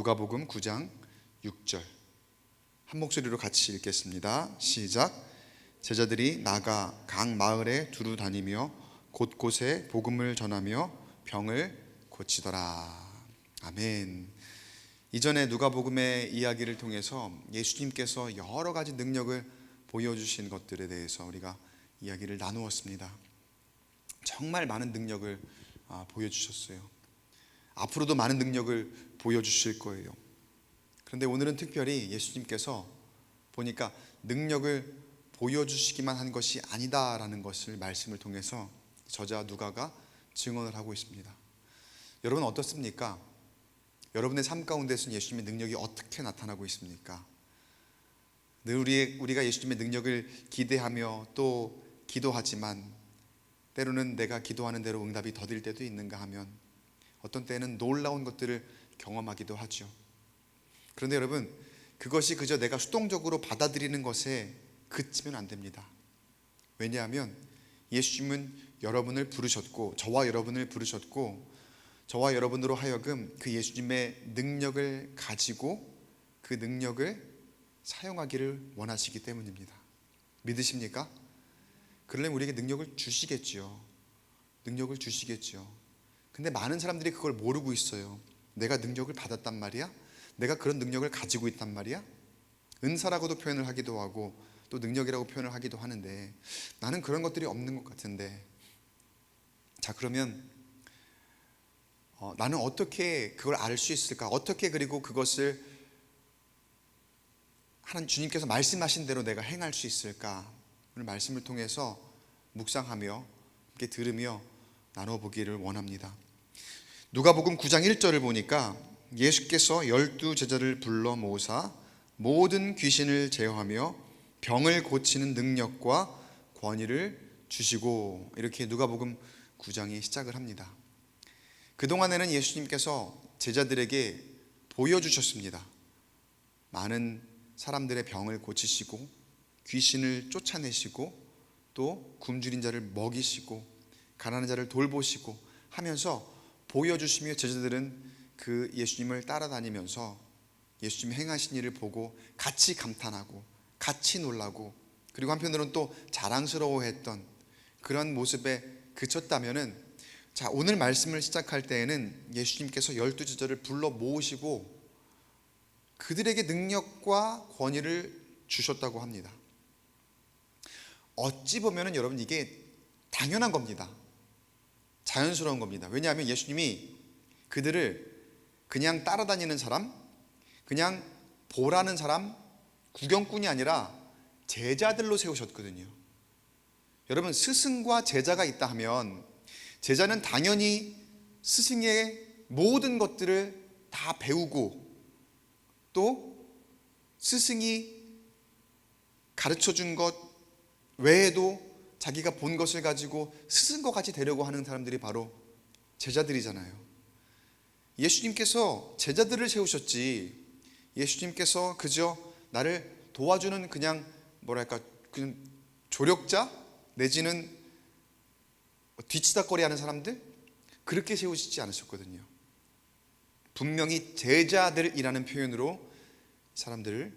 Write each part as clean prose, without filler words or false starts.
누가복음 9장 6절 한 목소리로 같이 읽겠습니다. 시작. 제자들이 나가 각 마을에 두루 다니며 곳곳에 복음을 전하며 병을 고치더라. 아멘. 이전에 누가복음의 이야기를 통해서 예수님께서 여러 가지 능력을 보여주신 것들에 대해서 우리가 이야기를 나누었습니다. 정말 많은 능력을 보여주셨어요. 앞으로도 많은 능력을 보여주실 거예요. 그런데 오늘은 특별히 예수님께서 보니까 능력을 보여주시기만 한 것이 아니다라는 것을 말씀을 통해서 저자 누가가 증언을 하고 있습니다. 여러분 어떻습니까? 여러분의 삶 가운데서는 예수님의 능력이 어떻게 나타나고 있습니까? 늘 우리가 예수님의 능력을 기대하며 또 기도하지만 때로는 내가 기도하는 대로 응답이 더딜 때도 있는가 하면 어떤 때는 놀라운 것들을 경험하기도 하죠. 그런데 여러분, 그것이 그저 내가 수동적으로 받아들이는 것에 그치면 안 됩니다. 왜냐하면 예수님은 여러분을 부르셨고 저와 여러분을 부르셨고 저와 여러분으로 하여금 그 예수님의 능력을 가지고 그 능력을 사용하기를 원하시기 때문입니다. 믿으십니까? 그러려면 우리에게 능력을 주시겠지요. 능력을 주시겠지요. 근데 많은 사람들이 그걸 모르고 있어요. 내가 능력을 받았단 말이야? 내가 그런 능력을 가지고 있단 말이야? 은사라고도 표현을 하기도 하고 또 능력이라고 표현을 하기도 하는데 나는 그런 것들이 없는 것 같은데, 자 그러면 나는 어떻게 그걸 알 수 있을까? 어떻게 그리고 그것을 하나님 주님께서 말씀하신 대로 내가 행할 수 있을까? 오늘 말씀을 통해서 묵상하며 함께 들으며 나눠보기를 원합니다. 누가복음 9장 1절을 보니까 예수께서 12 제자를 불러 모으사 모든 귀신을 제어하며 병을 고치는 능력과 권위를 주시고, 이렇게 누가복음 9장이 시작을 합니다. 그동안에는 예수님께서 제자들에게 보여주셨습니다. 많은 사람들의 병을 고치시고 귀신을 쫓아내시고 또 굶주린 자를 먹이시고 가난한 자를 돌보시고 하면서 보여주시며 제자들은 그 예수님을 따라다니면서 예수님이 행하신 일을 보고 같이 감탄하고 같이 놀라고 그리고 한편으로는 또 자랑스러워했던 그런 모습에 그쳤다면은, 자 오늘 말씀을 시작할 때에는 예수님께서 12 제자를 불러 모으시고 그들에게 능력과 권위를 주셨다고 합니다. 어찌 보면은 여러분 이게 당연한 겁니다. 자연스러운 겁니다. 왜냐하면 예수님이 그들을 그냥 따라다니는 사람, 그냥 보라는 사람, 구경꾼이 아니라 제자들로 세우셨거든요. 여러분 스승과 제자가 있다 하면 제자는 당연히 스승의 모든 것들을 다 배우고 또 스승이 가르쳐준 것 외에도 자기가 본 것을 가지고 스승과 같이 되려고 하는 사람들이 바로 제자들이잖아요. 예수님께서 제자들을 세우셨지 예수님께서 그저 나를 도와주는 그냥 그냥 조력자 내지는 뒤치다거리 하는 사람들 그렇게 세우시지 않으셨거든요. 분명히 제자들이라는 표현으로 사람들을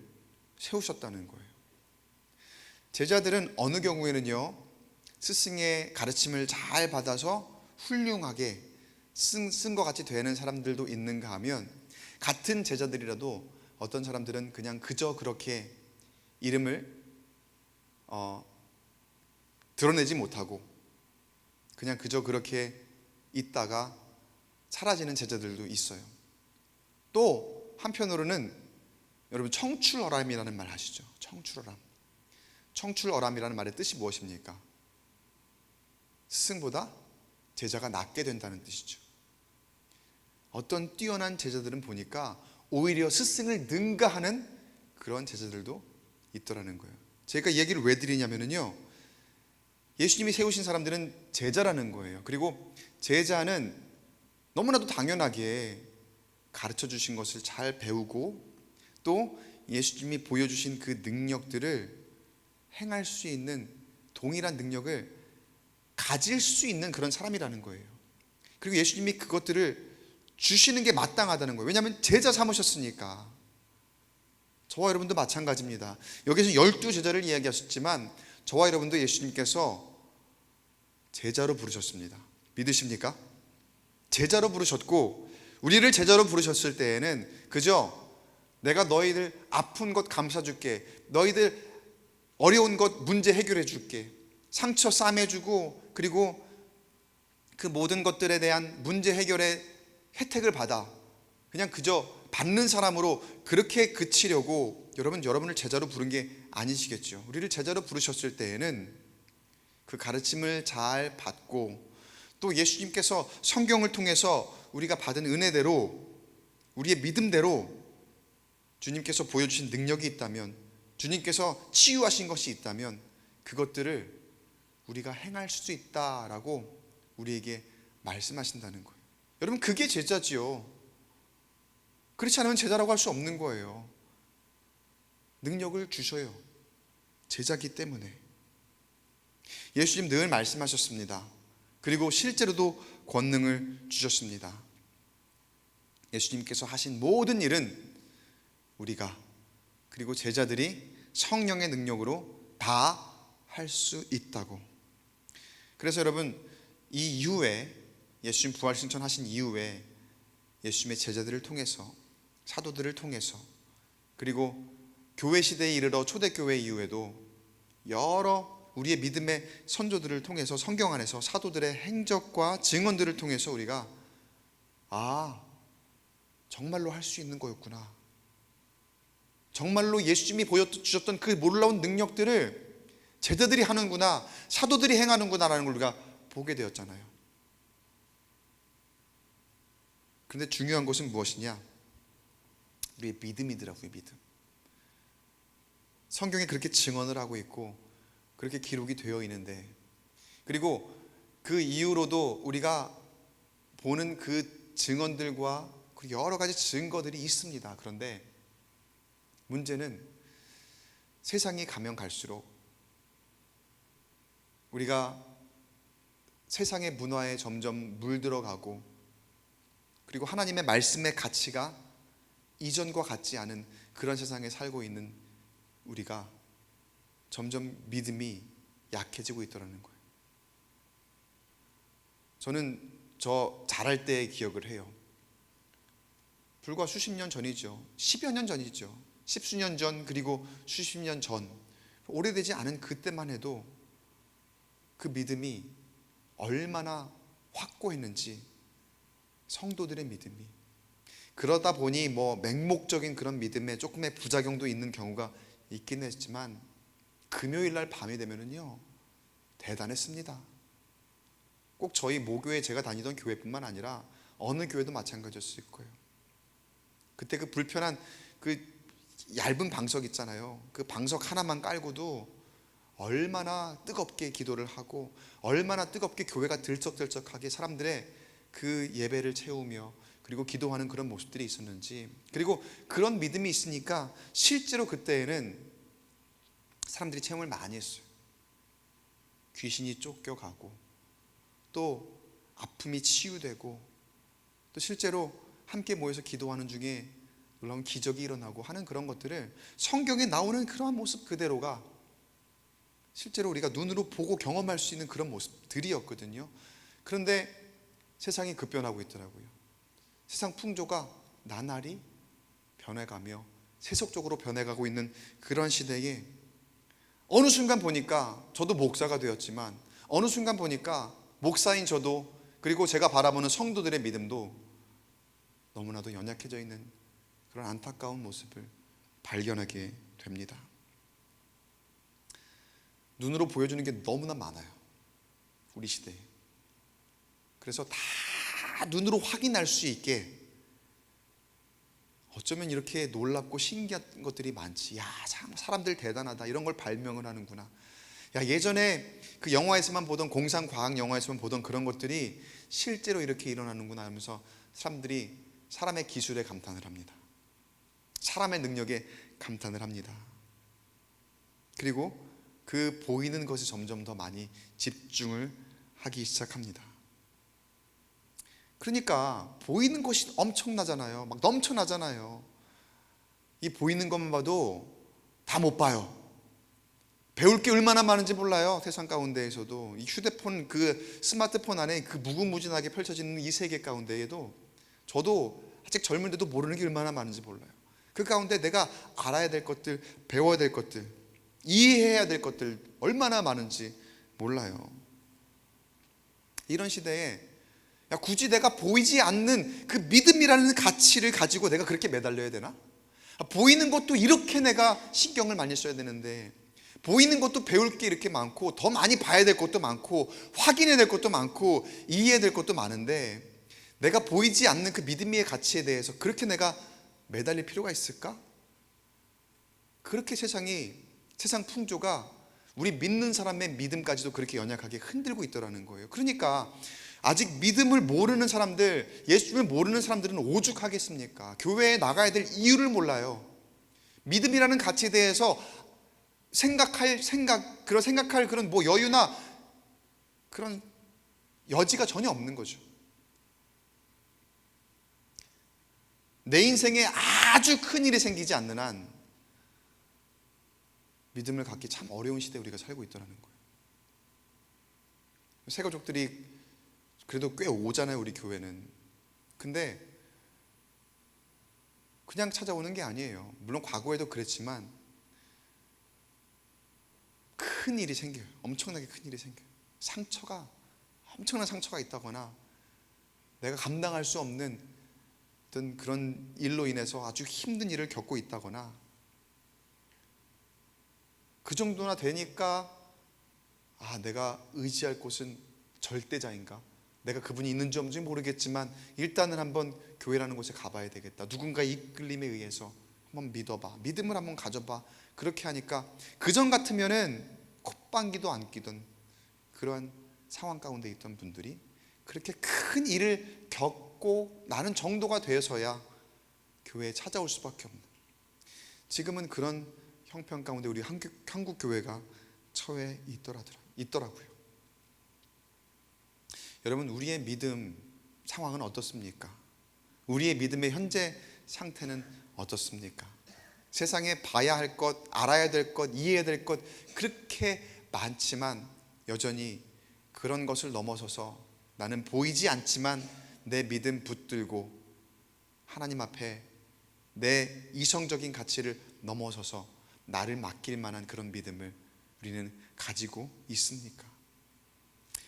세우셨다는 거예요. 제자들은 어느 경우에는요 스승의 가르침을 잘 받아서 훌륭하게 스승과 같이 되는 사람들도 있는가 하면, 같은 제자들이라도 어떤 사람들은 그냥 그저 그렇게 이름을 드러내지 못하고 그냥 그저 그렇게 있다가 사라지는 제자들도 있어요. 또 한편으로는 여러분 청출어람이라는 말 아시죠? 청출어람. 청출어람이라는 말의 뜻이 무엇입니까? 스승보다 제자가 낫게 된다는 뜻이죠. 어떤 뛰어난 제자들은 보니까 오히려 스승을 능가하는 그런 제자들도 있더라는 거예요. 제가 이 얘기를 왜 드리냐면요, 예수님이 세우신 사람들은 제자라는 거예요. 그리고 제자는 너무나도 당연하게 가르쳐 주신 것을 잘 배우고 또 예수님이 보여주신 그 능력들을 행할 수 있는 동일한 능력을 가질 수 있는 그런 사람이라는 거예요. 그리고 예수님이 그것들을 주시는 게 마땅하다는 거예요. 왜냐하면 제자 삼으셨으니까. 저와 여러분도 마찬가지입니다. 여기서 12제자를 이야기하셨지만 저와 여러분도 예수님께서 제자로 부르셨습니다. 믿으십니까? 제자로 부르셨고, 우리를 제자로 부르셨을 때에는 그저 내가 너희들 아픈 것 감싸줄게, 너희들 어려운 것 문제 해결해 줄게, 상처 싸매주고, 그리고 그 모든 것들에 대한 문제 해결의 혜택을 받아 그냥 그저 받는 사람으로 그렇게 그치려고 여러분을 제자로 부른 게 아니시겠죠. 우리를 제자로 부르셨을 때에는 그 가르침을 잘 받고, 또 예수님께서 성경을 통해서 우리가 받은 은혜대로, 우리의 믿음대로 주님께서 보여주신 능력이 있다면, 주님께서 치유하신 것이 있다면 그것들을 우리가 행할 수 있다라고 우리에게 말씀하신다는 거예요. 여러분, 그게 제자지요. 그렇지 않으면 제자라고 할 수 없는 거예요. 능력을 주셔요. 제자기 때문에. 예수님 늘 말씀하셨습니다. 그리고 실제로도 권능을 주셨습니다. 예수님께서 하신 모든 일은 우리가, 그리고 제자들이 성령의 능력으로 다 할 수 있다고. 그래서 여러분, 이 이후에, 예수님 부활승천하신 이후에 예수님의 제자들을 통해서, 사도들을 통해서, 그리고 교회 시대에 이르러 초대교회 이후에도 여러 우리의 믿음의 선조들을 통해서 성경 안에서 사도들의 행적과 증언들을 통해서 우리가 정말로 할 수 있는 거였구나, 정말로 예수님이 보여주셨던 그 놀라운 능력들을 제자들이 하는구나, 사도들이 행하는구나라는 걸 우리가 보게 되었잖아요. 그런데 중요한 것은 무엇이냐? 우리의 믿음이더라고요. 믿음. 성경에 그렇게 증언을 하고 있고 그렇게 기록이 되어 있는데, 그리고 그 이후로도 우리가 보는 그 증언들과 여러 가지 증거들이 있습니다. 그런데 문제는 세상이 가면 갈수록 우리가 세상의 문화에 점점 물들어가고, 그리고 하나님의 말씀의 가치가 이전과 같지 않은 그런 세상에 살고 있는 우리가 점점 믿음이 약해지고 있더라는 거예요. 저는 저 자랄 때의 기억을 해요. 불과 수십 년 전이죠. 10여 년 전이죠. 십수년 전, 그리고 수십 년 전, 오래되지 않은 그때만 해도 그 믿음이 얼마나 확고했는지, 성도들의 믿음이. 그러다 보니 맹목적인 그런 믿음에 조금의 부작용도 있는 경우가 있긴 했지만, 금요일 날 밤이 되면은요 대단했습니다. 꼭 저희 모교회, 제가 다니던 교회뿐만 아니라 어느 교회도 마찬가지였을 거예요. 그때 그 불편한 그 얇은 방석 있잖아요. 그 방석 하나만 깔고도 얼마나 뜨겁게 기도를 하고, 얼마나 뜨겁게 교회가 들썩들썩하게 사람들의 그 예배를 채우며 그리고 기도하는 그런 모습들이 있었는지. 그리고 그런 믿음이 있으니까 실제로 그때에는 사람들이 체험을 많이 했어요. 귀신이 쫓겨가고, 또 아픔이 치유되고, 또 실제로 함께 모여서 기도하는 중에 놀라운 기적이 일어나고 하는 그런 것들을, 성경에 나오는 그러한 모습 그대로가 실제로 우리가 눈으로 보고 경험할 수 있는 그런 모습들이었거든요. 그런데 세상이 급변하고 있더라고요. 세상 풍조가 나날이 변해가며 세속적으로 변해가고 있는 그런 시대에, 어느 순간 보니까 저도 목사가 되었지만, 어느 순간 보니까 목사인 저도, 그리고 제가 바라보는 성도들의 믿음도 너무나도 연약해져 있는 그런 안타까운 모습을 발견하게 됩니다. 눈으로 보여주는 게 너무나 많아요, 우리 시대에. 그래서 다 눈으로 확인할 수 있게 어쩌면 이렇게 놀랍고 신기한 것들이 많지, 참 사람들 대단하다, 이런 걸 발명을 하는구나, 예전에 그 영화에서만 보던, 공상과학 영화에서만 보던 그런 것들이 실제로 이렇게 일어나는구나 하면서 사람들이 사람의 기술에 감탄을 합니다. 사람의 능력에 감탄을 합니다. 그리고 그 보이는 것이 점점 더 많이 집중을 하기 시작합니다. 그러니까 보이는 것이 엄청나잖아요. 막 넘쳐나잖아요. 이 보이는 것만 봐도 다 못 봐요. 배울 게 얼마나 많은지 몰라요. 세상 가운데에서도 이 휴대폰, 그 스마트폰 안에 그 무궁무진하게 펼쳐지는 이 세계 가운데에도 저도 아직 젊은데도 모르는 게 얼마나 많은지 몰라요. 그 가운데 내가 알아야 될 것들, 배워야 될 것들, 이해해야 될 것들 얼마나 많은지 몰라요. 이런 시대에 굳이 내가 보이지 않는 그 믿음이라는 가치를 가지고 내가 그렇게 매달려야 되나? 보이는 것도 이렇게 내가 신경을 많이 써야 되는데, 보이는 것도 배울 게 이렇게 많고 더 많이 봐야 될 것도 많고 확인해야 될 것도 많고 이해해야 될 것도 많은데, 내가 보이지 않는 그 믿음의 가치에 대해서 그렇게 내가 매달릴 필요가 있을까? 그렇게 세상 풍조가 우리 믿는 사람의 믿음까지도 그렇게 연약하게 흔들고 있더라는 거예요. 그러니까 아직 믿음을 모르는 사람들, 예수님을 모르는 사람들은 오죽하겠습니까? 교회에 나가야 될 이유를 몰라요. 믿음이라는 가치에 대해서 생각할 그런 뭐 여유나 그런 여지가 전혀 없는 거죠. 내 인생에 아주 큰 일이 생기지 않는 한 믿음을 갖기 참 어려운 시대에 우리가 살고 있더라는 거예요. 새가족들이 그래도 꽤 오잖아요, 우리 교회는. 근데 그냥 찾아오는 게 아니에요. 물론 과거에도 그랬지만 큰 일이 생겨요. 엄청나게 큰 일이 생겨요. 엄청난 상처가 있다거나 내가 감당할 수 없는 어떤 그런 일로 인해서 아주 힘든 일을 겪고 있다거나, 그 정도나 되니까 내가 의지할 곳은 절대자인가? 내가 그분이 있는지 없는지 모르겠지만 일단은 한번 교회라는 곳에 가봐야 되겠다. 누군가의 이끌림에 의해서 한번 믿어봐. 믿음을 한번 가져봐. 그렇게 하니까 그전 같으면은 콧방귀도 안 끼던 그런 상황 가운데 있던 분들이 그렇게 큰 일을 겪고 나는 정도가 되어서야 교회에 찾아올 수밖에 없는, 지금은 그런 형편 가운데 우리 한국 교회가 처해 있더라고요. 여러분, 우리의 믿음 상황은 어떻습니까? 우리의 믿음의 현재 상태는 어떻습니까? 세상에 봐야 할 것, 알아야 될 것, 이해해야 될 것 그렇게 많지만 여전히 그런 것을 넘어서서 나는 보이지 않지만 내 믿음 붙들고 하나님 앞에 내 이성적인 가치를 넘어서서 나를 맡길 만한 그런 믿음을 우리는 가지고 있습니까?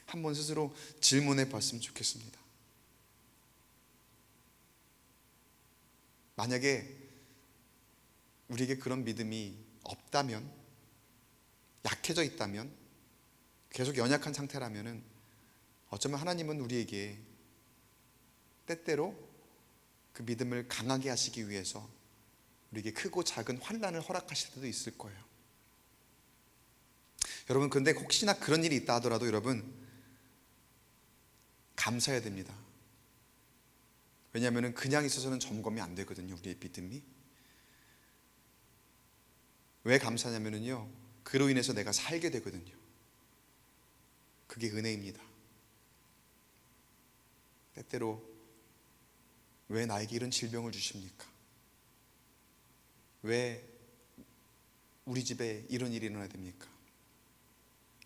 한번 스스로 질문해 봤으면 좋겠습니다. 만약에 우리에게 그런 믿음이 없다면, 약해져 있다면, 계속 연약한 상태라면 어쩌면 하나님은 우리에게 때때로 그 믿음을 강하게 하시기 위해서 우리에게 크고 작은 환난을 허락하실 때도 있을 거예요. 여러분, 그런데 혹시나 그런 일이 있다 하더라도 여러분 감사해야 됩니다. 왜냐하면 그냥 있어서는 점검이 안 되거든요, 우리의 믿음이. 왜 감사냐면요, 그로 인해서 내가 살게 되거든요. 그게 은혜입니다. 때때로 왜 나에게 이런 질병을 주십니까? 왜 우리 집에 이런 일이 일어나야 됩니까?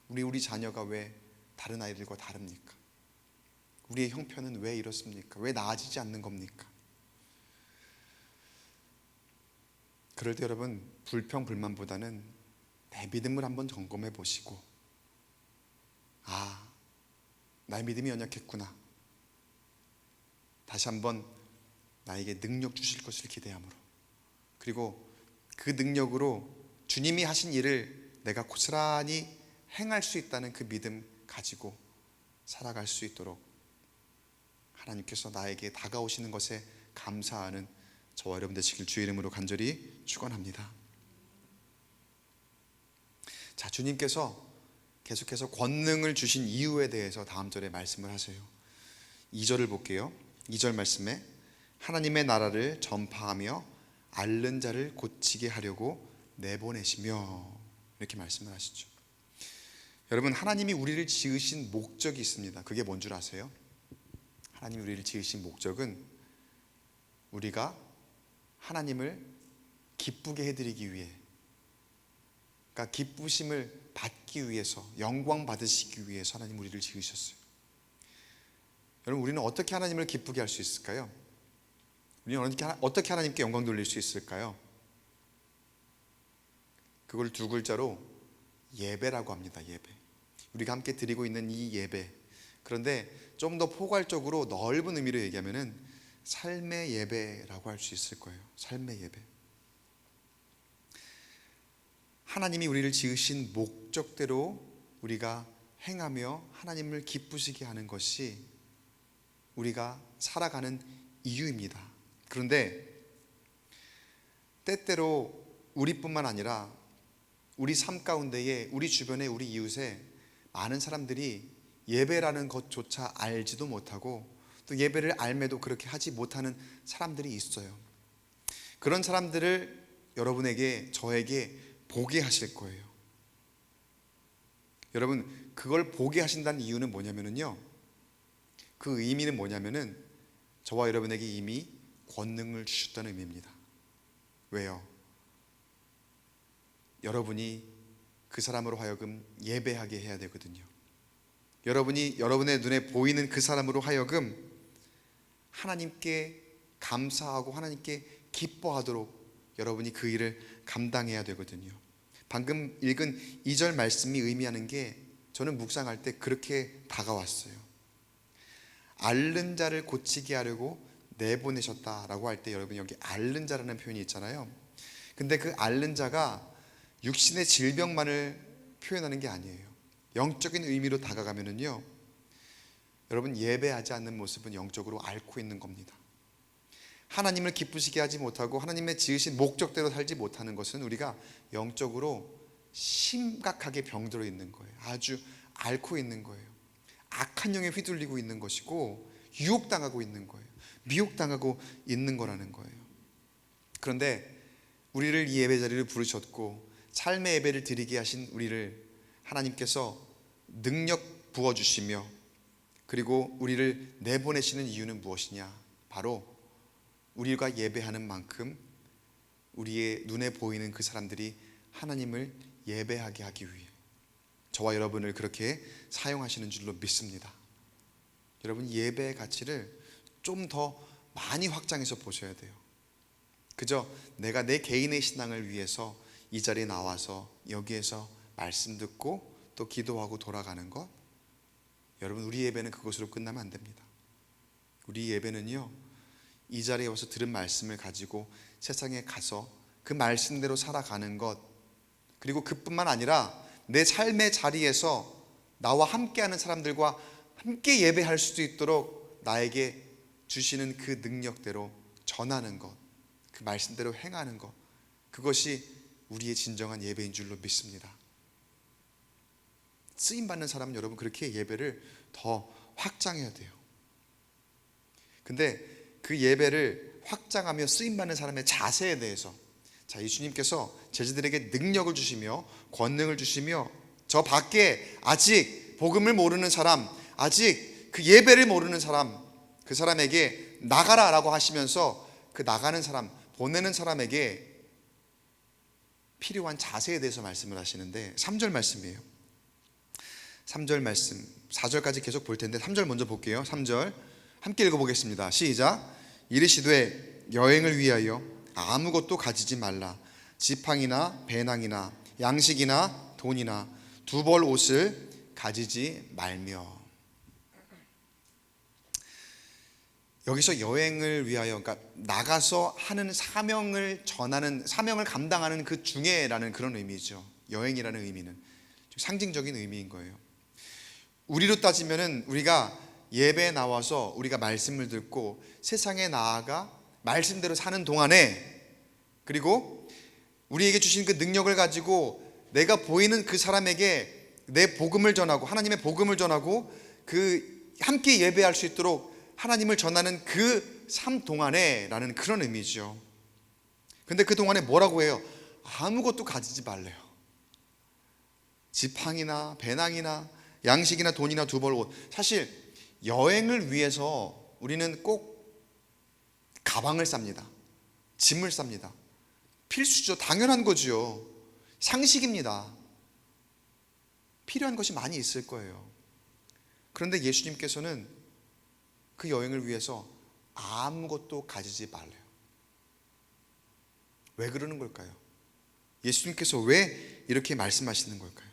우리 자녀가 왜 다른 아이들과 다릅니까? 우리의 형편은 왜 이렇습니까? 왜 나아지지 않는 겁니까? 그럴 때 여러분, 불평불만보다는 내 믿음을 한번 점검해 보시고, 나의 믿음이 연약했구나. 다시 한번 나에게 능력 주실 것을 기대함으로, 그리고 그 능력으로 주님이 하신 일을 내가 고스란히 행할 수 있다는 그 믿음 가지고 살아갈 수 있도록 하나님께서 나에게 다가오시는 것에 감사하는 저와 여러분 되시길 주의 이름으로 간절히 축원합니다. 자, 주님께서 계속해서 권능을 주신 이유에 대해서 다음 절에 말씀을 하세요. 2절을 볼게요. 2절 말씀에 하나님의 나라를 전파하며 앓는 자를 고치게 하려고 내보내시며, 이렇게 말씀을 하시죠. 여러분, 하나님이 우리를 지으신 목적이 있습니다. 그게 뭔 줄 아세요? 하나님이 우리를 지으신 목적은 우리가 하나님을 기쁘게 해드리기 위해, 그러니까 기쁘심을 받기 위해서, 영광 받으시기 위해서 하나님 우리를 지으셨어요. 여러분, 우리는 어떻게 하나님을 기쁘게 할 수 있을까요? 우리는 어떻게 하나님께 영광 돌릴 수 있을까요? 그걸 두 글자로 예배라고 합니다. 예배. 우리가 함께 드리고 있는 이 예배, 그런데 좀 더 포괄적으로 넓은 의미로 얘기하면은 삶의 예배라고 할 수 있을 거예요. 삶의 예배. 하나님이 우리를 지으신 목적대로 우리가 행하며 하나님을 기쁘시게 하는 것이 우리가 살아가는 이유입니다. 그런데 때때로 우리뿐만 아니라 우리 삶 가운데에, 우리 주변에, 우리 이웃에 많은 사람들이 예배라는 것조차 알지도 못하고 또 예배를 알매도 그렇게 하지 못하는 사람들이 있어요. 그런 사람들을 여러분에게, 저에게 보게 하실 거예요. 여러분, 그걸 보게 하신다는 이유는 뭐냐면요, 그 의미는 뭐냐면은 저와 여러분에게 이미 권능을 주셨다는 의미입니다. 왜요? 여러분이 그 사람으로 하여금 예배하게 해야 되거든요. 여러분이 여러분의 눈에 보이는 그 사람으로 하여금 하나님께 감사하고 하나님께 기뻐하도록 여러분이 그 일을 감당해야 되거든요. 방금 읽은 2절 말씀이 의미하는 게 저는 묵상할 때 그렇게 다가왔어요. 앓는 자를 고치게 하려고 내보내셨다라고 할 때 여러분, 여기 앓는 자라는 표현이 있잖아요. 근데 그 앓는 자가 육신의 질병만을 표현하는 게 아니에요. 영적인 의미로 다가가면은요, 여러분, 예배하지 않는 모습은 영적으로 앓고 있는 겁니다. 하나님을 기쁘시게 하지 못하고 하나님의 지으신 목적대로 살지 못하는 것은 우리가 영적으로 심각하게 병들어 있는 거예요. 아주 앓고 있는 거예요. 악한 영에 휘둘리고 있는 것이고 유혹당하고 있는 거예요. 미혹당하고 있는 거라는 거예요. 그런데 우리를 이 예배 자리를 부르셨고 삶의 예배를 드리게 하신 우리를 하나님께서 능력 부어주시며 그리고 우리를 내보내시는 이유는 무엇이냐? 바로 우리가 예배하는 만큼 우리의 눈에 보이는 그 사람들이 하나님을 예배하게 하기 위해 저와 여러분을 그렇게 사용하시는 줄로 믿습니다. 여러분, 예배의 가치를 좀 더 많이 확장해서 보셔야 돼요. 그저 내가 내 개인의 신앙을 위해서 이 자리에 나와서 여기에서 말씀 듣고 또 기도하고 돌아가는 것, 여러분, 우리 예배는 그것으로 끝나면 안 됩니다. 우리 예배는요, 이 자리에 와서 들은 말씀을 가지고 세상에 가서 그 말씀대로 살아가는 것, 그리고 그뿐만 아니라 내 삶의 자리에서 나와 함께하는 사람들과 함께 예배할 수도 있도록 나에게 주시는 그 능력대로 전하는 것, 그 말씀대로 행하는 것, 그것이 우리의 진정한 예배인 줄로 믿습니다. 쓰임받는 사람은 여러분 그렇게 예배를 더 확장해야 돼요. 근데 그 예배를 확장하며 쓰임받는 사람의 자세에 대해서, 자, 예수님께서 제자들에게 능력을 주시며 권능을 주시며 저 밖에 아직 복음을 모르는 사람, 아직 그 예배를 모르는 사람, 그 사람에게 나가라라고 하시면서 그 나가는 사람, 보내는 사람에게 필요한 자세에 대해서 말씀을 하시는데 3절 말씀이에요. 3절 말씀, 4절까지 계속 볼 텐데 3절 먼저 볼게요. 3절 함께 읽어보겠습니다. 시작. 이르시되 여행을 위하여 아무것도 가지지 말라. 지팡이나 배낭이나 양식이나 돈이나 두 벌 옷을 가지지 말며. 여기서 여행을 위하여, 그러니까 나가서 하는 사명을 전하는, 사명을 감당하는 그 중에라는 그런 의미죠. 여행이라는 의미는 상징적인 의미인 거예요. 우리로 따지면은 우리가 예배에 나와서 우리가 말씀을 듣고 세상에 나아가 말씀대로 사는 동안에, 그리고 우리에게 주신 그 능력을 가지고 내가 보이는 그 사람에게 내 복음을 전하고 하나님의 복음을 전하고 그 함께 예배할 수 있도록 하나님을 전하는 그 삶 동안에 라는 그런 의미죠. 근데 그 동안에 뭐라고 해요? 아무것도 가지지 말래요. 지팡이나 배낭이나 양식이나 돈이나 두 벌 옷. 사실 여행을 위해서 우리는 꼭 가방을 쌉니다. 짐을 쌉니다. 필수죠. 당연한 거죠. 상식입니다. 필요한 것이 많이 있을 거예요. 그런데 예수님께서는 그 여행을 위해서 아무것도 가지지 말래요. 왜 그러는 걸까요? 예수님께서 왜 이렇게 말씀하시는 걸까요?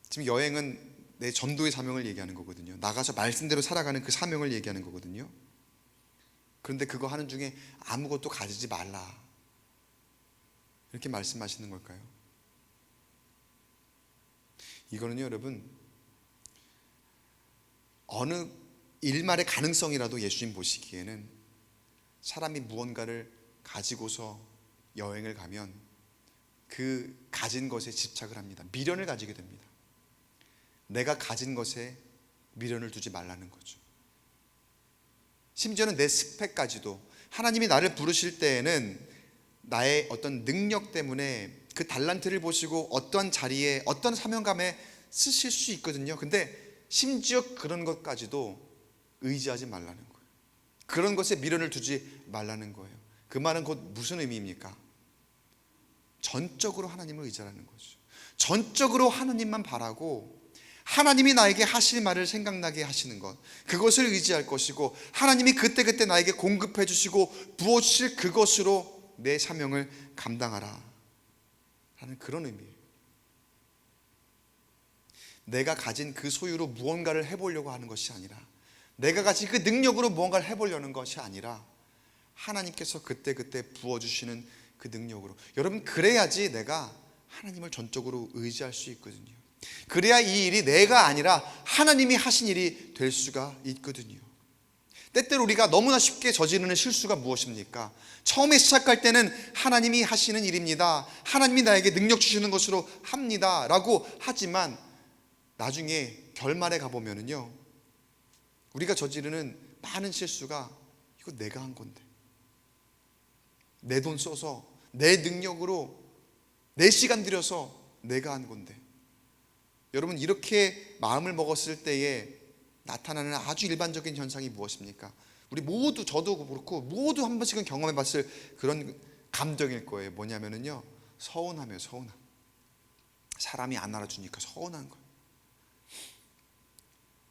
지금 여행은 내 전도의 사명을 얘기하는 거거든요. 나가서 말씀대로 살아가는 그 사명을 얘기하는 거거든요. 그런데 그거 하는 중에 아무것도 가지지 말라, 이렇게 말씀하시는 걸까요? 이거는요, 여러분, 어느 일말의 가능성이라도 예수님 보시기에는 사람이 무언가를 가지고서 여행을 가면 그 가진 것에 집착을 합니다. 미련을 가지게 됩니다. 내가 가진 것에 미련을 두지 말라는 거죠. 심지어는 내 스펙까지도, 하나님이 나를 부르실 때에는 나의 어떤 능력 때문에 그 달란트를 보시고 어떤 자리에, 어떤 사명감에 쓰실 수 있거든요. 근데 심지어 그런 것까지도 의지하지 말라는 거예요. 그런 것에 미련을 두지 말라는 거예요. 그 말은 곧 무슨 의미입니까? 전적으로 하나님을 의지하라는 거죠. 전적으로 하나님만 바라고 하나님이 나에게 하실 말을 생각나게 하시는 것, 그것을 의지할 것이고, 하나님이 그때그때 나에게 공급해 주시고 부어주실 그것으로 내 사명을 감당하라 라는 그런 의미예요. 내가 가진 그 소유로 무언가를 해보려고 하는 것이 아니라, 내가 가진 그 능력으로 무언가를 해보려는 것이 아니라, 하나님께서 그때그때 부어주시는 그 능력으로. 여러분, 그래야지 내가 하나님을 전적으로 의지할 수 있거든요. 그래야 이 일이 내가 아니라 하나님이 하신 일이 될 수가 있거든요. 때때로 우리가 너무나 쉽게 저지르는 실수가 무엇입니까? 처음에 시작할 때는 하나님이 하시는 일입니다, 하나님이 나에게 능력 주시는 것으로 합니다 라고 하지만 나중에 결말에 가보면은요, 우리가 저지르는 많은 실수가, 이거 내가 한 건데, 내 돈 써서, 내 능력으로, 내 시간 들여서 내가 한 건데. 여러분, 이렇게 마음을 먹었을 때에 나타나는 아주 일반적인 현상이 무엇입니까? 우리 모두, 저도 그렇고 모두 한 번씩은 경험해 봤을 그런 감정일 거예요. 뭐냐면은요, 서운함이에요. 서운함. 사람이 안 알아주니까 서운한 거예요.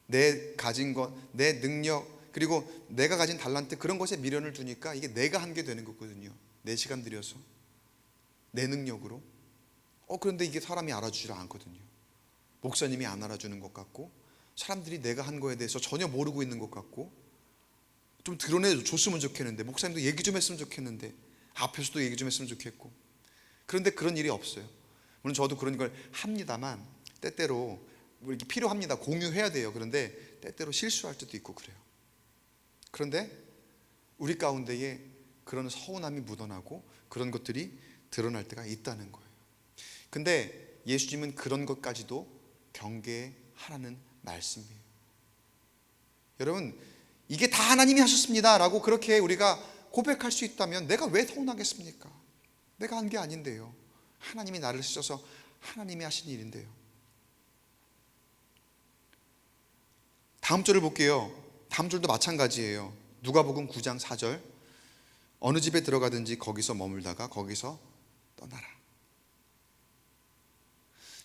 내 가진 것, 내 능력, 그리고 내가 가진 달란트, 그런 것에 미련을 두니까 이게 내가 한 게 되는 거거든요. 내 시간 들여서, 내 능력으로. 그런데 이게 사람이 알아주지 않거든요. 목사님이 안 알아주는 것 같고, 사람들이 내가 한 거에 대해서 전혀 모르고 있는 것 같고, 좀 드러내줬으면 좋겠는데, 목사님도 얘기 좀 했으면 좋겠는데, 앞에서도 얘기 좀 했으면 좋겠고. 그런데 그런 일이 없어요. 물론 저도 그런 걸 합니다만, 때때로 이렇게 필요합니다. 공유해야 돼요. 그런데 때때로 실수할 때도 있고 그래요. 그런데 우리 가운데에 그런 서운함이 묻어나고 그런 것들이 드러날 때가 있다는 거예요. 근데 예수님은 그런 것까지도 경계하라는 말씀이에요. 여러분, 이게 다 하나님이 하셨습니다 라고 그렇게 우리가 고백할 수 있다면 내가 왜 서운하겠습니까? 내가 한 게 아닌데요. 하나님이 나를 쓰셔서 하나님이 하신 일인데요. 다음 절을 볼게요. 다음 절도 마찬가지예요. 누가복음 9장 4절. 어느 집에 들어가든지 거기서 머물다가 거기서 떠나라.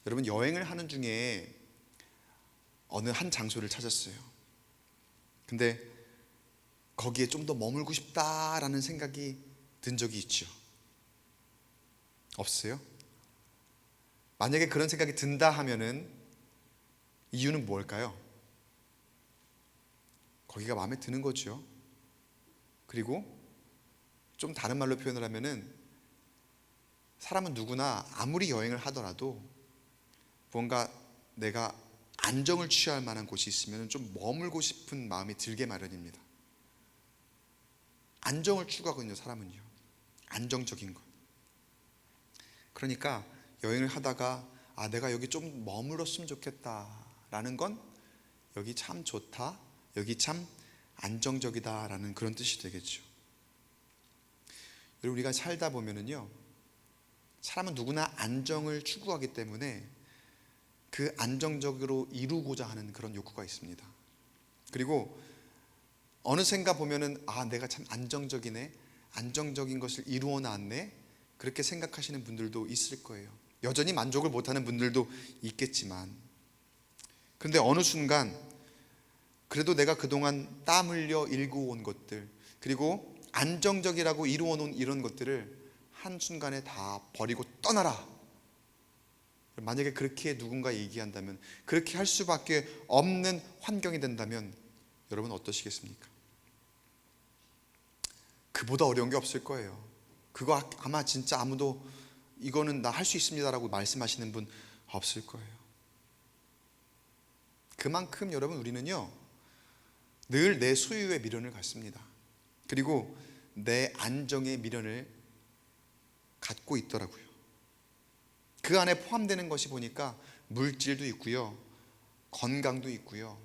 여러분, 여행을 하는 중에 어느 한 장소를 찾았어요. 근데 거기에 좀 더 머물고 싶다라는 생각이 든 적이 있죠. 없어요? 만약에 그런 생각이 든다 하면은 이유는 뭘까요? 거기가 마음에 드는 거죠. 그리고 좀 다른 말로 표현을 하면은, 사람은 누구나 아무리 여행을 하더라도 뭔가 내가 안정을 취할 만한 곳이 있으면 좀 머물고 싶은 마음이 들게 마련입니다. 안정을 추구하거든요, 사람은요. 안정적인 것. 그러니까 여행을 하다가 내가 여기 좀 머물렀으면 좋겠다라는 건 여기 참 좋다, 여기 참 안정적이다라는 그런 뜻이 되겠죠. 여러분, 우리가 살다 보면은요, 사람은 누구나 안정을 추구하기 때문에 그 안정적으로 이루고자 하는 그런 욕구가 있습니다. 그리고 어느샌가 보면은 내가 참 안정적이네, 안정적인 것을 이루어 놨네, 그렇게 생각하시는 분들도 있을 거예요. 여전히 만족을 못하는 분들도 있겠지만, 그런데 어느 순간 그래도 내가 그동안 땀 흘려 일구어온 것들, 그리고 안정적이라고 이루어놓은 이런 것들을 한순간에 다 버리고 떠나라, 만약에 그렇게 누군가 얘기한다면, 그렇게 할 수밖에 없는 환경이 된다면 여러분 어떠시겠습니까? 그보다 어려운 게 없을 거예요. 그거 아마 진짜 아무도 이거는 나 할 수 있습니다 라고 말씀하시는 분 없을 거예요. 그만큼 여러분, 우리는요 늘 내 소유의 미련을 갖습니다. 그리고 내 안정의 미련을 갖고 있더라고요. 그 안에 포함되는 것이 보니까 물질도 있고요, 건강도 있고요.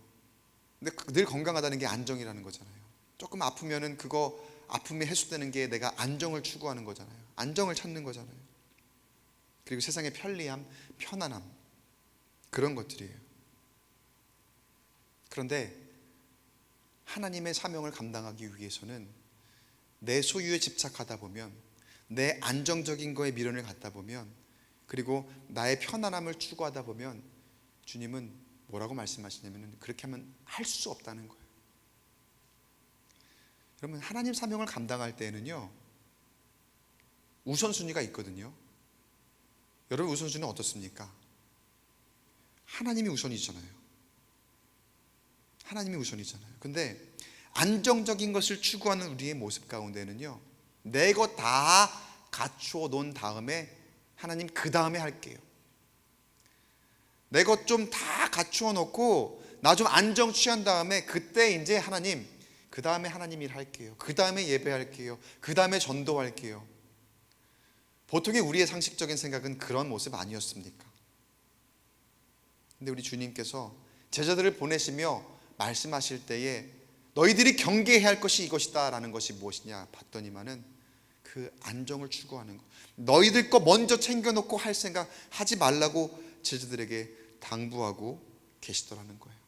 근데 늘 건강하다는 게 안정이라는 거잖아요. 조금 아프면은 그거 아픔이 해소되는 게 내가 안정을 추구하는 거잖아요. 안정을 찾는 거잖아요. 그리고 세상의 편리함, 편안함, 그런 것들이에요. 그런데 하나님의 사명을 감당하기 위해서는 내 소유에 집착하다 보면, 내 안정적인 거에 미련을 갖다 보면, 그리고 나의 편안함을 추구하다 보면 주님은 뭐라고 말씀하시냐면, 그렇게 하면 할 수 없다는 거예요. 여러분, 하나님 사명을 감당할 때에는요 우선순위가 있거든요. 여러분, 우선순위는 어떻습니까? 하나님이 우선이잖아요. 하나님이 우선이잖아요. 근데 안정적인 것을 추구하는 우리의 모습 가운데는요, 내 것 다 갖추어 놓은 다음에 하나님 그 다음에 할게요, 내 것 좀 다 갖추어 놓고 나 좀 안정 취한 다음에 그때 이제 하나님, 그 다음에 하나님 일 할게요, 그 다음에 예배할게요, 그 다음에 전도할게요. 보통의 우리의 상식적인 생각은 그런 모습 아니었습니까? 근데 우리 주님께서 제자들을 보내시며 말씀하실 때에 너희들이 경계해야 할 것이 이것이다 라는 것이 무엇이냐 봤더니만은 그 안정을 추구하는 것, 너희들 거 먼저 챙겨놓고 할 생각 하지 말라고 제자들에게 당부하고 계시더라는 거예요.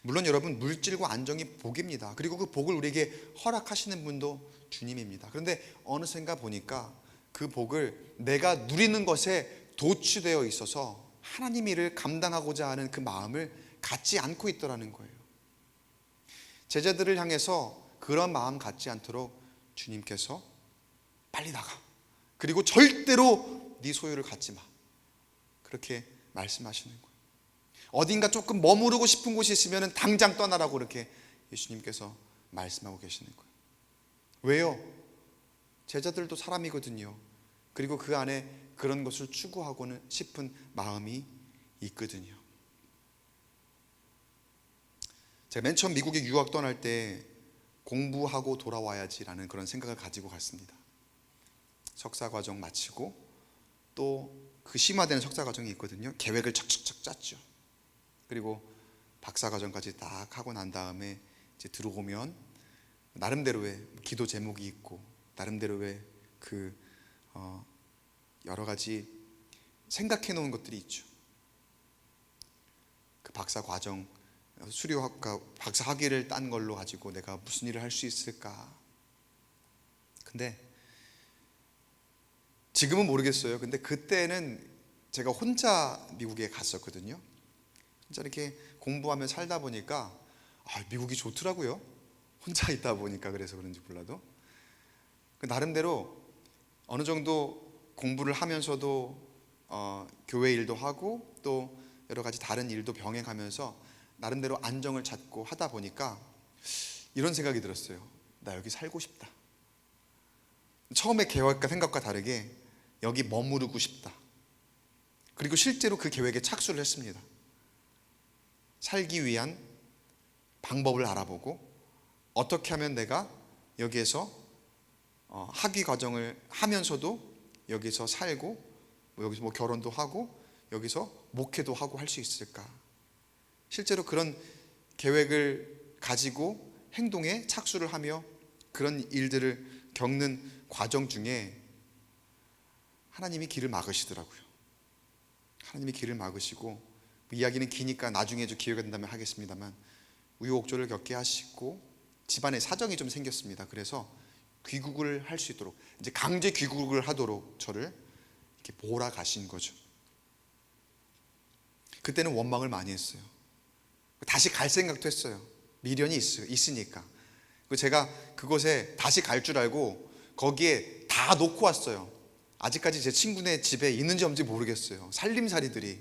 물론 여러분, 물질과 안정이 복입니다. 그리고 그 복을 우리에게 허락하시는 분도 주님입니다. 그런데 어느샌가 보니까 그 복을 내가 누리는 것에 도취되어 있어서 하나님 일을 감당하고자 하는 그 마음을 갖지 않고 있더라는 거예요. 제자들을 향해서 그런 마음 갖지 않도록 주님께서 빨리 나가, 그리고 절대로 네 소유를 갖지 마, 그렇게 말씀하시는 거예요. 어딘가 조금 머무르고 싶은 곳이 있으면 당장 떠나라고 그렇게 예수님께서 말씀하고 계시는 거예요. 왜요? 제자들도 사람이거든요. 그리고 그 안에 그런 것을 추구하고는 싶은 마음이 있거든요. 제가 맨 처음 미국에 유학 떠날 때 공부하고 돌아와야지라는 그런 생각을 가지고 갔습니다. 석사과정 마치고 또 그 심화되는 석사과정이 있거든요. 계획을 착착착 짰죠. 그리고 박사과정까지 딱 하고 난 다음에 이제 들어오면 나름대로의 기도 제목이 있고, 나름대로의 여러 가지 생각해 놓은 것들이 있죠. 그 박사과정 수료학과 박사 학위를 딴 걸로 가지고 내가 무슨 일을 할 수 있을까? 근데 지금은 모르겠어요. 근데 그때는 제가 혼자 미국에 갔었거든요. 진짜 이렇게 공부하며 살다 보니까 미국이 좋더라고요. 혼자 있다 보니까. 그래서 그런지 몰라도 나름대로 어느 정도 공부를 하면서도 교회 일도 하고 또 여러 가지 다른 일도 병행하면서 나름대로 안정을 찾고 하다 보니까 이런 생각이 들었어요. 나 여기 살고 싶다. 처음에 계획과 생각과 다르게 여기 머무르고 싶다. 그리고 실제로 그 계획에 착수를 했습니다. 살기 위한 방법을 알아보고 어떻게 하면 내가 여기에서 학위 과정을 하면서도 여기서 살고 여기서 뭐 결혼도 하고 여기서 목회도 하고 할 수 있을까? 실제로 그런 계획을 가지고 행동에 착수를 하며 그런 일들을 겪는 과정 중에 하나님이 길을 막으시더라고요. 하나님이 길을 막으시고, 이야기는 기니까 나중에 기회가 된다면 하겠습니다만, 우여곡절을 겪게 하시고 집안에 사정이 좀 생겼습니다. 그래서 귀국을 할 수 있도록, 이제 강제 귀국을 하도록 저를 이렇게 몰아가신 거죠. 그때는 원망을 많이 했어요. 다시 갈 생각도 했어요. 미련이 있으니까. 제가 그곳에 다시 갈 줄 알고 거기에 다 놓고 왔어요. 아직까지 제 친구네 집에 있는지 없는지 모르겠어요. 살림살이들이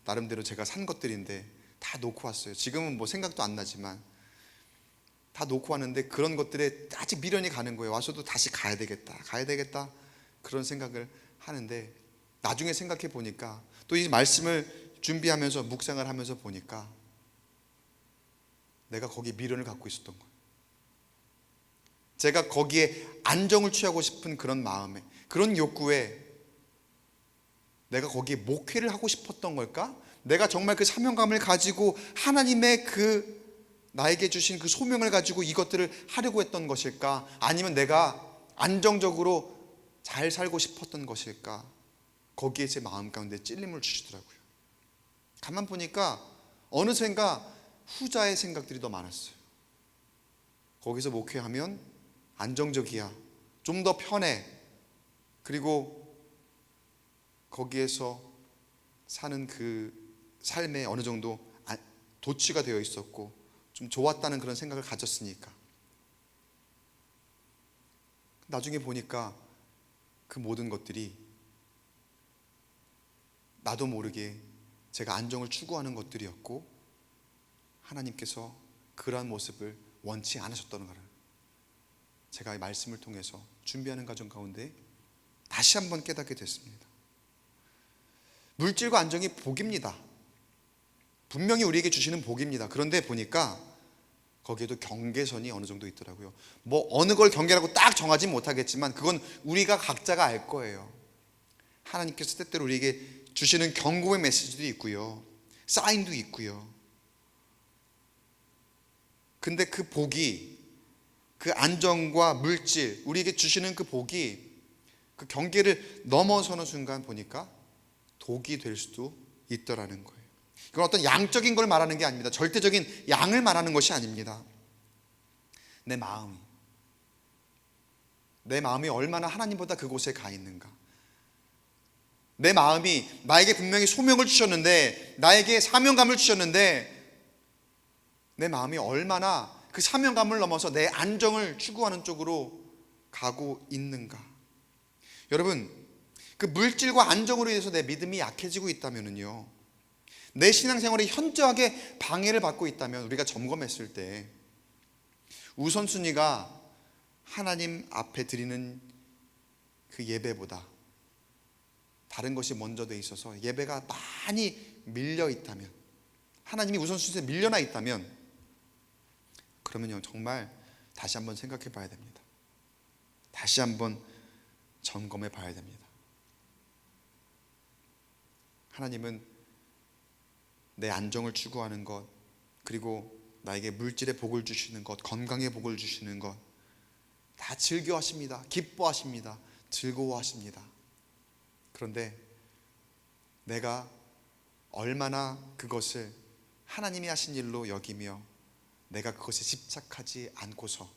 나름대로 제가 산 것들인데 다 놓고 왔어요. 지금은 뭐 생각도 안 나지만 다 놓고 왔는데 그런 것들에 아직 미련이 가는 거예요. 와서도 다시 가야 되겠다 그런 생각을 하는데, 나중에 생각해 보니까, 또 이 말씀을 준비하면서 묵상을 하면서 보니까 내가 거기에 미련을 갖고 있었던 거예요. 제가 거기에 안정을 취하고 싶은 그런 마음에, 그런 욕구에 내가 거기에 목회를 하고 싶었던 걸까? 내가 정말 그 사명감을 가지고 하나님의 그 나에게 주신 그 소명을 가지고 이것들을 하려고 했던 것일까? 아니면 내가 안정적으로 잘 살고 싶었던 것일까? 거기에 제 마음 가운데 찔림을 주시더라고요. 가만 보니까 어느샌가 후자의 생각들이 더 많았어요. 거기서 목회하면 안정적이야, 좀 더 편해, 그리고 거기에서 사는 그 삶에 어느 정도 도취가 되어 있었고 좀 좋았다는 그런 생각을 가졌으니까. 나중에 보니까 그 모든 것들이 나도 모르게 제가 안정을 추구하는 것들이었고 하나님께서 그러한 모습을 원치 않으셨다는 것을 제가 이 말씀을 통해서 준비하는 과정 가운데 다시 한번 깨닫게 됐습니다. 물질과 안정이 복입니다. 분명히 우리에게 주시는 복입니다. 그런데 보니까 거기에도 경계선이 어느 정도 있더라고요. 뭐 어느 걸 경계라고 딱 정하지 못하겠지만 그건 우리가 각자가 알 거예요. 하나님께서 때때로 우리에게 주시는 경고의 메시지도 있고요, 사인도 있고요. 근데 그 복이, 그 안정과 물질, 우리에게 주시는 그 복이 그 경계를 넘어서는 순간 보니까 독이 될 수도 있더라는 거예요. 이건 어떤 양적인 걸 말하는 게 아닙니다. 절대적인 양을 말하는 것이 아닙니다. 내 마음이 얼마나 하나님보다 그곳에 가 있는가. 내 마음이 나에게 분명히 소명을 주셨는데, 나에게 사명감을 주셨는데 내 마음이 얼마나 그 사명감을 넘어서 내 안정을 추구하는 쪽으로 가고 있는가. 여러분, 그 물질과 안정으로 인해서 내 믿음이 약해지고 있다면요, 내 신앙생활이 현저하게 방해를 받고 있다면 우리가 점검했을 때 우선순위가 하나님 앞에 드리는 그 예배보다 다른 것이 먼저 돼 있어서 예배가 많이 밀려 있다면, 하나님이 우선순위에 밀려나 있다면, 그러면요 정말 다시 한번 생각해 봐야 됩니다. 다시 한번 점검해 봐야 됩니다. 하나님은 내 안정을 추구하는 것, 그리고 나에게 물질의 복을 주시는 것, 건강의 복을 주시는 것 다 즐겨하십니다. 기뻐하십니다. 즐거워하십니다. 그런데 내가 얼마나 그것을 하나님이 하신 일로 여기며 내가 그것에 집착하지 않고서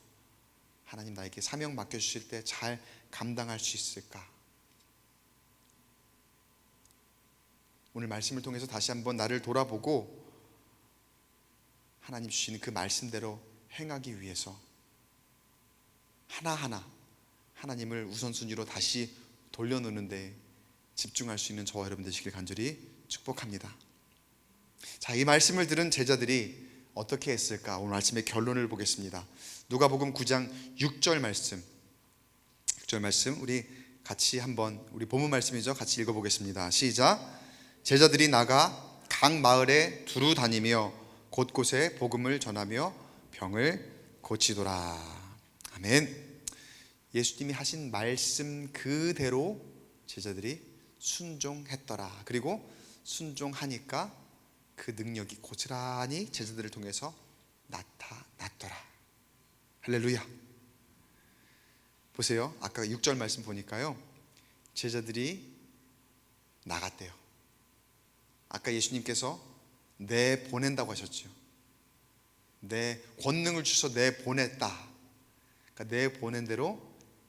하나님 나에게 사명 맡겨주실 때 잘 감당할 수 있을까? 오늘 말씀을 통해서 다시 한번 나를 돌아보고 하나님 주시는 그 말씀대로 행하기 위해서 하나하나 하나님을 우선순위로 다시 돌려놓는 데 집중할 수 있는 저와 여러분 되시길 간절히 축복합니다. 자, 이 말씀을 들은 제자들이 어떻게 했을까? 오늘 아침에 결론을 보겠습니다. 누가복음 9장 6절 말씀, 6절 말씀 우리 같이 한번, 우리 본문 말씀이죠, 같이 읽어보겠습니다. 시작. 제자들이 나가 각 마을에 두루 다니며 곳곳에 복음을 전하며 병을 고치더라. 아멘. 예수님이 하신 말씀 그대로 제자들이 순종했더라. 그리고 순종하니까 그 능력이 고스란히 제자들을 통해서 나타났더라. 할렐루야. 보세요. 아까 6절 말씀 보니까요, 제자들이 나갔대요. 아까 예수님께서 내보낸다고 하셨죠. 내 권능을 주셔서 내보냈다. 그러니까 내보낸 대로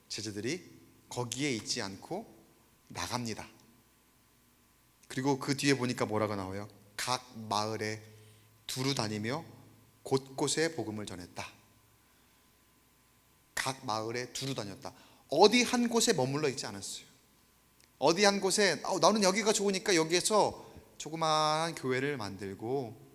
제자들이 거기에 있지 않고 나갑니다. 그리고 그 뒤에 보니까 뭐라고 나와요? 각 마을에 두루 다니며 곳곳에 복음을 전했다. 각 마을에 두루 다녔다. 어디 한 곳에 머물러 있지 않았어요. 어디 한 곳에 나는 여기가 좋으니까 여기에서 조그마한 교회를 만들고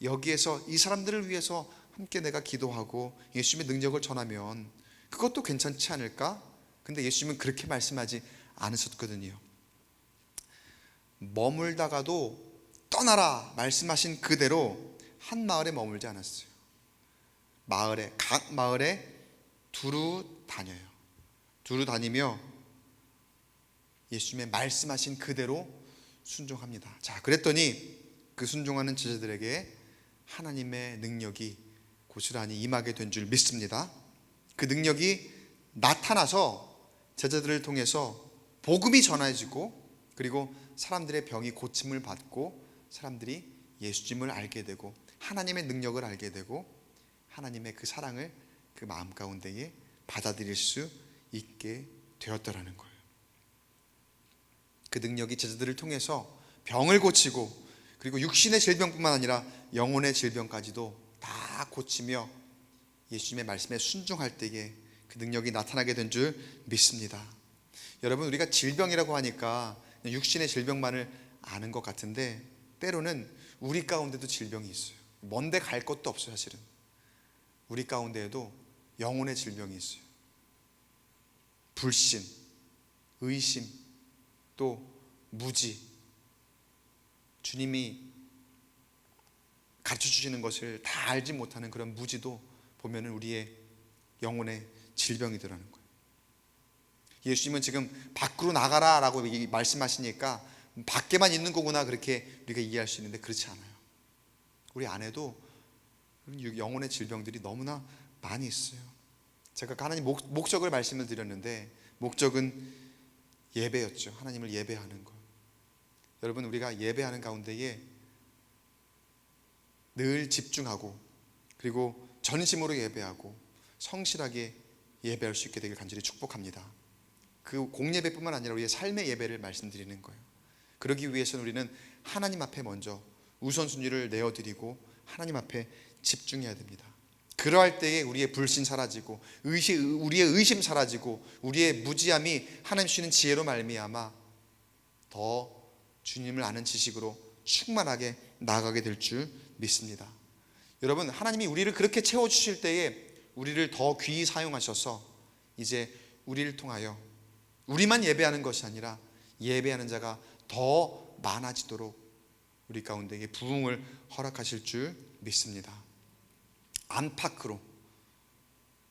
여기에서 이 사람들을 위해서 함께 내가 기도하고 예수님의 능력을 전하면 그것도 괜찮지 않을까? 근데 예수님은 그렇게 말씀하지 않으셨거든요. 머물다가도 떠나라 말씀하신 그대로 한 마을에 머물지 않았어요. 각 마을에 두루 다녀요. 두루 다니며 예수님의 말씀하신 그대로 순종합니다. 자, 그랬더니 그 순종하는 제자들에게 하나님의 능력이 고스란히 임하게 된 줄 믿습니다. 그 능력이 나타나서 제자들을 통해서 복음이 전해지고 그리고 사람들의 병이 고침을 받고 사람들이 예수님을 알게 되고 하나님의 능력을 알게 되고 하나님의 그 사랑을 그 마음 가운데에 받아들일 수 있게 되었더라는 거예요. 그 능력이 제자들을 통해서 병을 고치고 그리고 육신의 질병뿐만 아니라 영혼의 질병까지도 다 고치며 예수님의 말씀에 순종할 때에 그 능력이 나타나게 된 줄 믿습니다. 여러분, 우리가 질병이라고 하니까 육신의 질병만을 아는 것 같은데 때로는 우리 가운데도 질병이 있어요. 먼데 갈 것도 없어요. 사실은 우리 가운데에도 영혼의 질병이 있어요. 불신, 의심, 또 무지, 주님이 가르쳐 주시는 것을 다 알지 못하는 그런 무지도 보면은 우리의 영혼의 질병이더라는 거예요. 예수님은 지금 밖으로 나가라 라고 말씀하시니까 밖에만 있는 거구나 그렇게 우리가 이해할 수 있는데 그렇지 않아요. 우리 안에도 영혼의 질병들이 너무나 많이 있어요. 제가 하나님 목적을 말씀을 드렸는데 목적은 예배였죠. 하나님을 예배하는 것. 여러분, 우리가 예배하는 가운데에 늘 집중하고 그리고 전심으로 예배하고 성실하게 예배할 수 있게 되길 간절히 축복합니다. 그 공예배뿐만 아니라 우리의 삶의 예배를 말씀드리는 거예요. 그러기 위해서는 우리는 하나님 앞에 먼저 우선순위를 내어드리고 하나님 앞에 집중해야 됩니다. 그러할 때에 우리의 불신 사라지고 우리의 의심 사라지고 우리의 무지함이 하나님 주시는 지혜로 말미암아 더 주님을 아는 지식으로 충만하게 나아가게 될 줄 믿습니다. 여러분, 하나님이 우리를 그렇게 채워주실 때에 우리를 더 귀히 사용하셔서 이제 우리를 통하여 우리만 예배하는 것이 아니라 예배하는 자가 더 많아지도록 우리 가운데에 부흥을 허락하실 줄 믿습니다. 안팎으로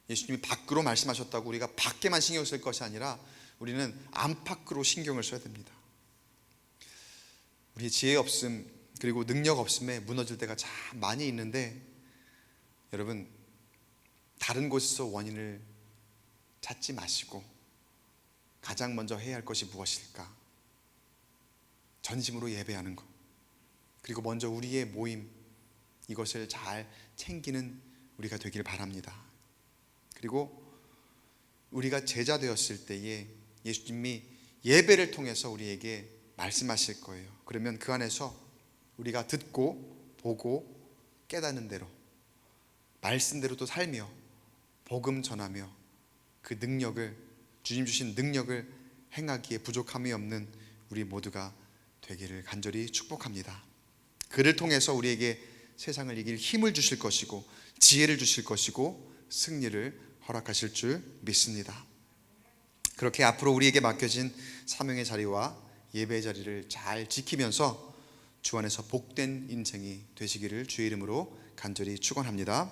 예수님이 밖으로 말씀하셨다고 우리가 밖에만 신경 쓸 것이 아니라 우리는 안팎으로 신경을 써야 됩니다. 우리의 지혜 없음 그리고 능력 없음에 무너질 때가 참 많이 있는데 여러분, 다른 곳에서 원인을 찾지 마시고 가장 먼저 해야 할 것이 무엇일까? 전심으로 예배하는 것, 그리고 먼저 우리의 모임 이것을 잘 챙기는 우리가 되길 바랍니다. 그리고 우리가 제자 되었을 때에 예수님이 예배를 통해서 우리에게 말씀하실 거예요. 그러면 그 안에서 우리가 듣고 보고 깨닫는 대로 말씀대로도 살며 복음 전하며 그 능력을, 주님 주신 능력을 행하기에 부족함이 없는 우리 모두가 되기를 간절히 축복합니다. 그를 통해서 우리에게 세상을 이길 힘을 주실 것이고 지혜를 주실 것이고 승리를 허락하실 줄 믿습니다. 그렇게 앞으로 우리에게 맡겨진 사명의 자리와 예배의 자리를 잘 지키면서 주 안에서 복된 인생이 되시기를 주의 이름으로 간절히 축원합니다.